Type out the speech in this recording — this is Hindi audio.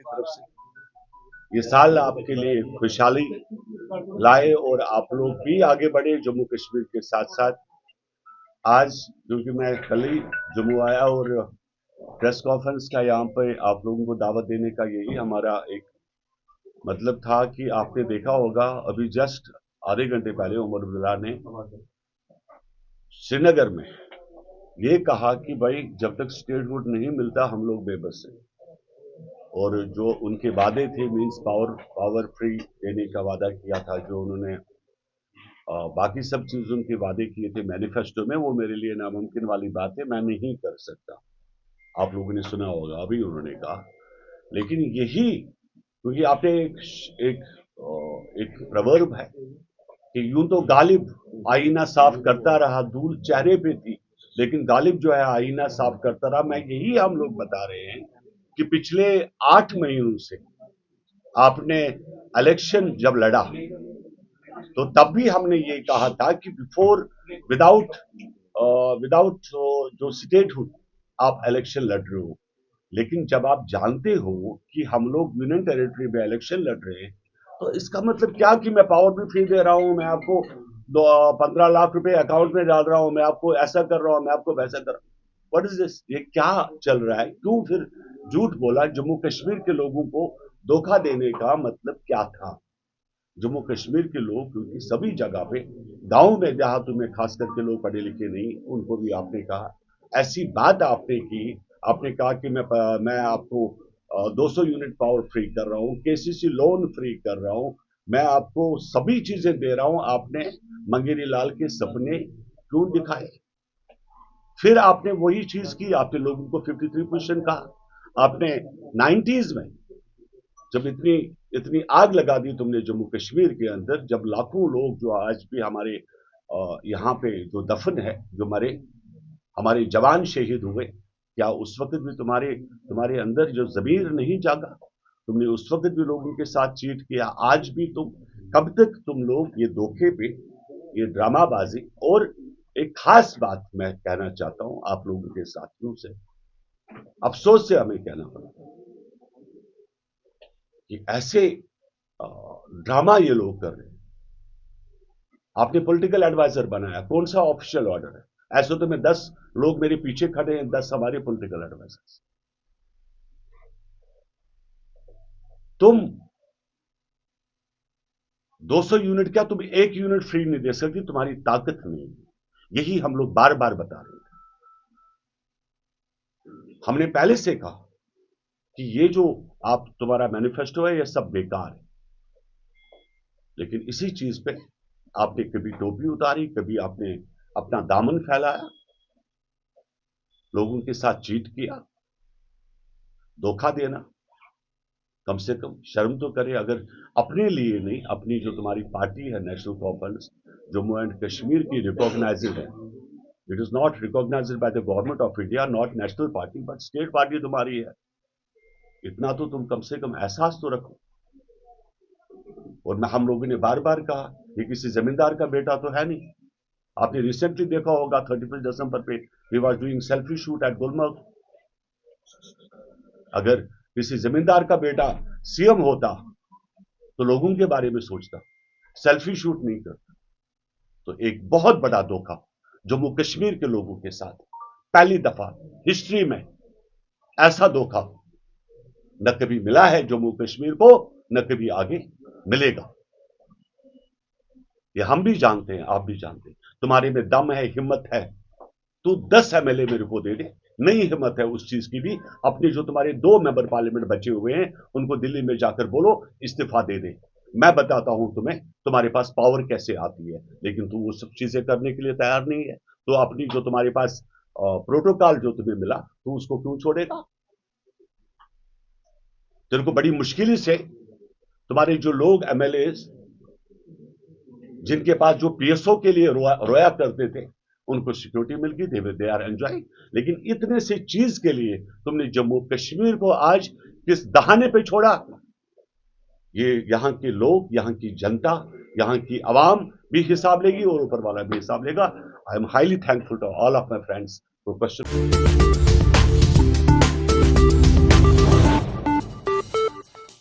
तरफ से। ये साल आपके लिए खुशहाली लाए और आप लोग भी आगे बढ़े जम्मू कश्मीर के साथ साथ। आज क्योंकि मैं कल ही जम्मू आया और प्रेस कॉन्फ्रेंस का यहाँ पे आप लोगों को दावत देने का यही हमारा एक मतलब था कि आपने देखा होगा अभी जस्ट आधे घंटे पहले उमर अब्दुल्ला ने श्रीनगर में ये कहा कि भाई जब तक स्टेटहुड नहीं मिलता हम लोग बेबस हैं। और जो उनके वादे थे मींस पावर फ्री देने का वादा किया था, जो उन्होंने बाकी सब चीज उनके वादे किए थे मैनिफेस्टो में, वो मेरे लिए नामुमकिन वाली बात है, मैं नहीं कर सकता। आप लोगों ने सुना होगा अभी उन्होंने कहा। लेकिन यही क्योंकि आपने एक एक प्रवर्ब है कि यूं तो गालिब आईना साफ करता रहा, धूल चेहरे पे थी, लेकिन गालिब जो है आईना साफ करता रहा। मैं यही हम लोग बता रहे हैं कि पिछले 8 महीनों से आपने इलेक्शन जब लड़ा तो तब भी हमने ये कहा था कि बिफोर विदाउट विदाउट जो स्टेटहुड आप इलेक्शन लड़ रहे हो। लेकिन जब आप जानते हो कि हम लोग यूनियन टेरिटरी में इलेक्शन लड़ रहे हैं तो इसका मतलब क्या कि मैं पावर भी फ्री दे रहा हूं, मैं आपको 15 लाख रुपए अकाउंट में डाल रहा हूं, मैं आपको ऐसा कर रहा हूं, मैं आपको वैसा कर रहा हूं। What is this? ये क्या चल रहा है? क्यों फिर झूठ बोला? जम्मू कश्मीर के लोगों को धोखा देने का मतलब क्या था? जम्मू कश्मीर के लोग क्योंकि सभी जगह पे गांव में देहातों में खास करके लोग पढ़े लिखे नहीं, उनको भी आपने कहा ऐसी बात आपने की। आपने कहा कि मैं आपको 200 यूनिट पावर फ्री कर रहा हूं, केसीसी लोन फ्री कर रहा हूं, मैं आपको सभी चीजें दे रहा हूं। आपने मंगेरी लाल के सपने क्यों दिखाए? फिर आपने वही चीज की, आपने लोगों को 53% कहा। आपने 90s में जब इतनी इतनी आग लगा दी तुमने जम्मू कश्मीर के अंदर, जब लाखों लोग जो आज भी हमारे यहाँ पे जो दफन है, जो मरे, हमारे जवान शहीद हुए, क्या उस वक्त भी तुम्हारे तुम्हारे अंदर जो जमीर नहीं जागा? तुमने उस वक्त भी लोगों के साथ चीट किया। आज भी तुम, कब तक तुम लोग ये धोखे पे, ये ड्रामाबाजी? और एक खास बात मैं कहना चाहता हूं आप लोगों के साथियों से, अफसोस से हमें कहना पड़ा कि ऐसे ड्रामा ये लोग कर रहे हैं। आपने पॉलिटिकल एडवाइजर बनाया, कौन सा ऑफिशियल ऑर्डर है? ऐसे तो मैं 10 लोग मेरे पीछे खड़े हैं, 10 हमारे पॉलिटिकल एडवाइजर्स। तुम 200 यूनिट क्या, तुम 1 यूनिट फ्री नहीं दे सकती, तुम्हारी ताकत नहीं। यही हम लोग बार बार बता रहे थे। हमने पहले से कहा कि ये जो आप तुम्हारा मैनिफेस्टो है ये सब बेकार है। लेकिन इसी चीज पे आपने कभी टोपी उतारी, कभी आपने अपना दामन फैलाया, लोगों के साथ चीट किया, धोखा देना। कम से कम शर्म तो करे। अगर अपने लिए नहीं, अपनी जो तुम्हारी पार्टी है नेशनल कॉन्फ्रेंस जम्मू एंड कश्मीर की रिकॉग्नाइज्ड है, it is not recognized by the government of India, not national party but state party तुम्हारी है। इतना तो तुम कम से कम एहसास तो रखो। और हम लोगों ने बार बार कहा ये किसी जमींदार का बेटा तो है नहीं। आपने रिसेंटली देखा होगा 31 दिसंबर पे he was doing selfie shoot at Gulmarg. अगर किसी जमींदार का बेटा सीएम होता तो लोगों के बारे में सोचता, सेल्फी शूट नहीं करता। तो एक बहुत बड़ा धोखा जम्मू कश्मीर के लोगों के साथ, पहली दफा हिस्ट्री में ऐसा धोखा न कभी मिला है जम्मू कश्मीर को, न कभी आगे मिलेगा। ये हम भी जानते हैं, आप भी जानते हैं। तुम्हारे में दम है, हिम्मत है, तू 10 एमएलए मेरे को दे दे। नहीं हिम्मत है उस चीज की भी, अपने जो तुम्हारे 2 मेंबर पार्लियामेंट बचे हुए हैं उनको दिल्ली में जाकर बोलो इस्तीफा दे दे। मैं बताता हूं तुम्हें तुम्हारे पास पावर कैसे आती है। लेकिन तू वो सब चीजें करने के लिए तैयार नहीं है। तो अपनी जो तुम्हारे पास प्रोटोकॉल जो तुम्हें मिला, तू उसको क्यों छोड़ेगा? तेरे को बड़ी मुश्किल से तुम्हारे जो लोग एमएलए जिनके पास जो पीएसओ के लिए रोया करते थे, उनको सिक्योरिटी मिल गई, दे आर एंजॉयिंग। लेकिन इतने से चीज के लिए तुमने जम्मू कश्मीर को आज किस दहाने पे छोड़ा? ये यहां के लोग, यहां की जनता, यहां की आवाम भी हिसाब लेगी और ऊपर वाला भी हिसाब लेगा। I am highly thankful to all of my friends for question.